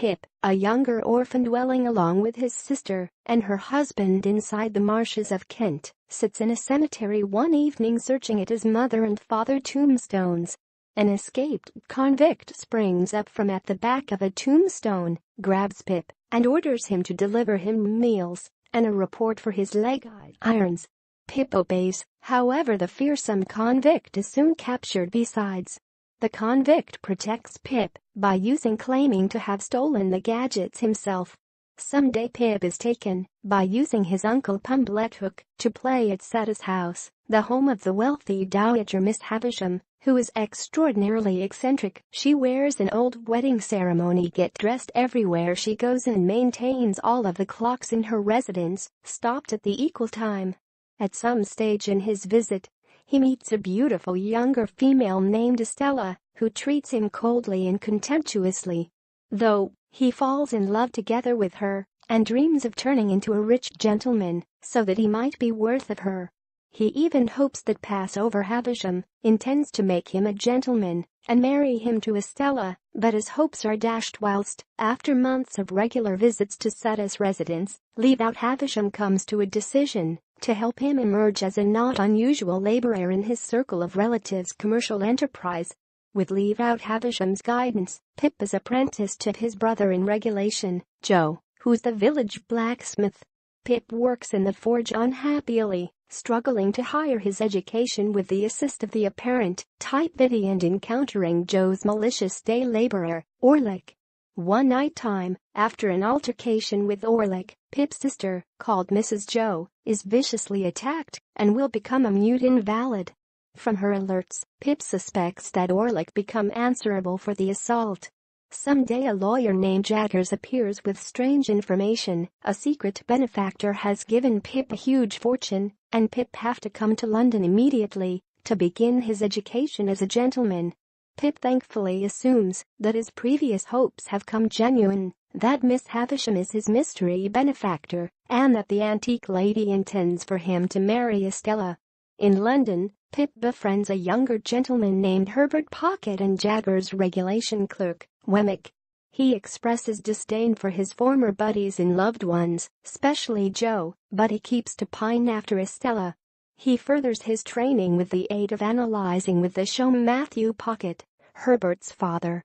Pip, a younger orphan dwelling along with his sister and her husband inside the marshes of Kent, sits in a cemetery one evening searching at his mother and father tombstones. An escaped convict springs up from at the back of a tombstone, grabs Pip, and orders him to deliver him meals and a report for his leg irons. Pip obeys, however the fearsome convict is soon captured. Besides, the convict protects Pip by claiming to have stolen the gadgets himself. Someday Pip is taken by using his uncle Pumblechook to play at Setta's house, the home of the wealthy dowager Miss Havisham, who is extraordinarily eccentric. She wears an old wedding ceremony get dressed everywhere she goes and maintains all of the clocks in her residence stopped at the equal time. At some stage in his visit, he meets a beautiful younger female named Estella, who treats him coldly and contemptuously. Though, he falls in love together with her and dreams of turning into a rich gentleman so that he might be worth of her. He even hopes that Passover Havisham intends to make him a gentleman and marry him to Estella, but his hopes are dashed whilst, after months of regular visits to Setta's residence, Leave-Out Havisham comes to a decision to help him emerge as a not unusual laborer in his circle of relatives' commercial enterprise. With Leave-Out Havisham's guidance, Pip is apprenticed to his brother in regulation, Joe, who's the village blacksmith. Pip works in the forge unhappily, struggling to hire his education with the assist of the apparent type Biddy and encountering Joe's malicious day laborer, Orlick. One night time, after an altercation with Orlick, Pip's sister, called Mrs. Joe, is viciously attacked and will become a mute invalid. From her alerts, Pip suspects that Orlick become answerable for the assault. Someday a lawyer named Jaggers appears with strange information. A secret benefactor has given Pip a huge fortune, and Pip have to come to London immediately to begin his education as a gentleman. Pip thankfully assumes that his previous hopes have come genuine, that Miss Havisham is his mystery benefactor, and that the antique lady intends for him to marry Estella. In London, Pip befriends a younger gentleman named Herbert Pocket and Jaggers' regulation clerk, Wemmick. He expresses disdain for his former buddies and loved ones, especially Joe, but he keeps to pine after Estella. He furthers his training with the aid of analyzing with the showman Matthew Pocket, Herbert's father.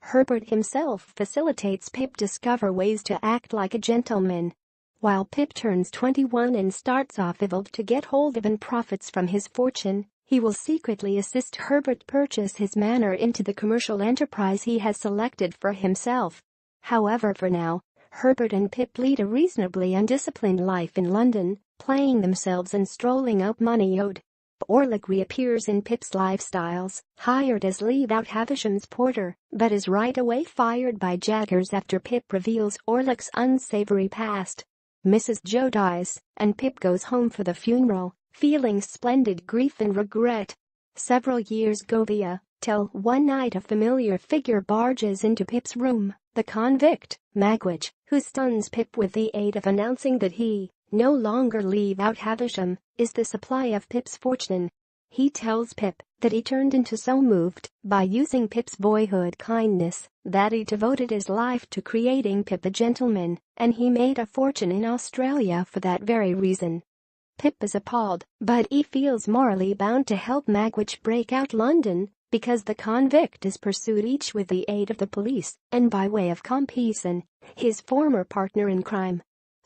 Herbert himself facilitates Pip discover ways to act like a gentleman. While Pip turns 21 and starts off evolved to get hold of and profits from his fortune, he will secretly assist Herbert purchase his manor into the commercial enterprise he has selected for himself. However, for now, Herbert and Pip lead a reasonably undisciplined life in London, playing themselves and strolling out money owed. Orlick reappears in Pip's lifestyles, hired as Leave-Out Havisham's porter, but is right away fired by Jaggers after Pip reveals Orlick's unsavory past. Mrs. Joe dies, and Pip goes home for the funeral, feeling splendid grief and regret. Several years go via, till one night a familiar figure barges into Pip's room, the convict, Magwitch, who stuns Pip with the aid of announcing that he, no longer Leave-Out Havisham, is the supply of Pip's fortune. He tells Pip that he turned into so moved by using Pip's boyhood kindness that he devoted his life to creating Pip a gentleman, and he made a fortune in Australia for that very reason. Pip is appalled, but he feels morally bound to help Magwitch break out London, because the convict is pursued each with the aid of the police and by way of Compeyson, his former partner in crime.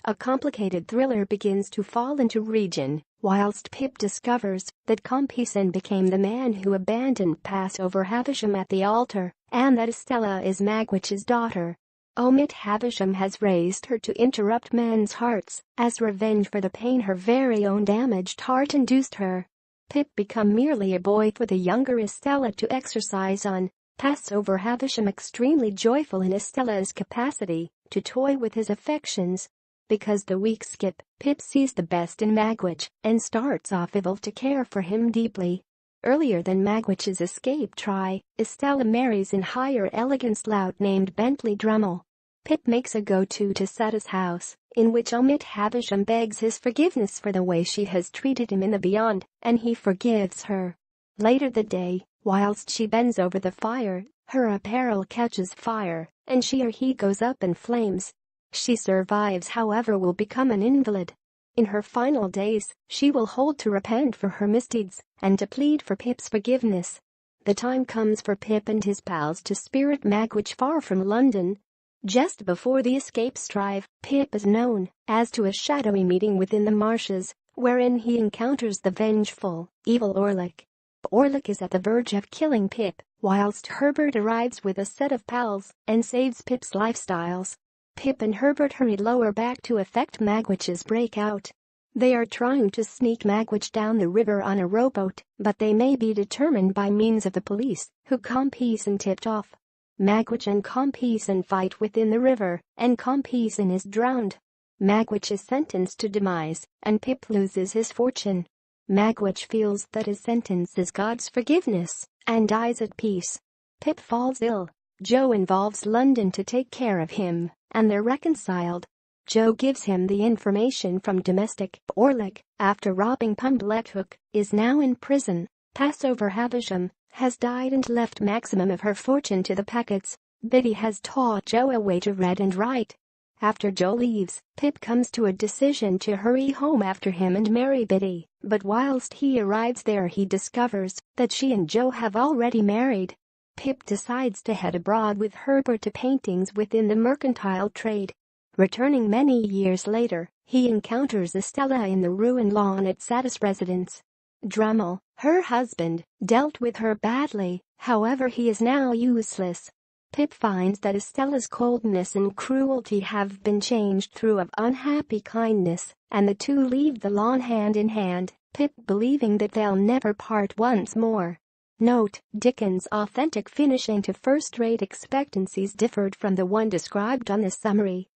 A complicated thriller begins to fall into region, whilst Pip discovers that Compeyson became the man who abandoned Passover Havisham at the altar, and that Estella is Magwitch's daughter. Omid Havisham has raised her to interrupt men's hearts, as revenge for the pain her very own damaged heart induced her. Pip become merely a boy for the younger Estella to exercise on. Passover Havisham extremely joyful in Estella's capacity to toy with his affections. Because the weeks skip, Pip sees the best in Magwitch and starts off evolved to care for him deeply. Earlier than Magwitch's escape try, Estella marries in higher elegance lout named Bentley Drummle. Pip makes a go-to to Setta's house, in which Omid Havisham begs his forgiveness for the way she has treated him in the beyond, and he forgives her. Later that day, whilst she bends over the fire, Her apparel catches fire, and she or he goes up in flames. She survives, however, will become an invalid. In her final days, she will hold to repent for her misdeeds and to plead for Pip's forgiveness. The time comes for Pip and his pals to spirit Magwitch far from London. Just before the escape strive, Pip is known as to a shadowy meeting within the marshes, wherein he encounters the vengeful, evil Orlick. Orlick is at the verge of killing Pip, whilst Herbert arrives with a set of pals and saves Pip's lifestyles. Pip and Herbert hurry lower back to effect Magwitch's breakout. They are trying to sneak Magwitch down the river on a rowboat, but they may be determined by means of the police, who Compeyson tipped off. Magwitch and Compeyson fight within the river, and Compeyson is drowned. Magwitch is sentenced to demise, and Pip loses his fortune. Magwitch feels that his sentence is God's forgiveness, and dies at peace. Pip falls ill. Joe involves London to take care of him, and they're reconciled. Joe gives him the information from domestic. Orlick, after robbing Pumblechook, is now in prison. Passover Havisham has died and left maximum of her fortune to the Packets. Biddy has taught Joe a way to read and write. After Joe leaves, Pip comes to a decision to hurry home after him and marry Biddy, but whilst he arrives there he discovers that she and Joe have already married. Pip decides to head abroad with Herbert to paintings within the mercantile trade. Returning many years later, he encounters Estella in the ruined lawn at Satis residence. Drummle, her husband, dealt with her badly, however he is now useless. Pip finds that Estella's coldness and cruelty have been changed through of unhappy kindness, and the two leave the lawn hand in hand, Pip believing that they'll never part once more. Note: Dickens' authentic finishing to first-rate expectancies differed from the one described on this summary.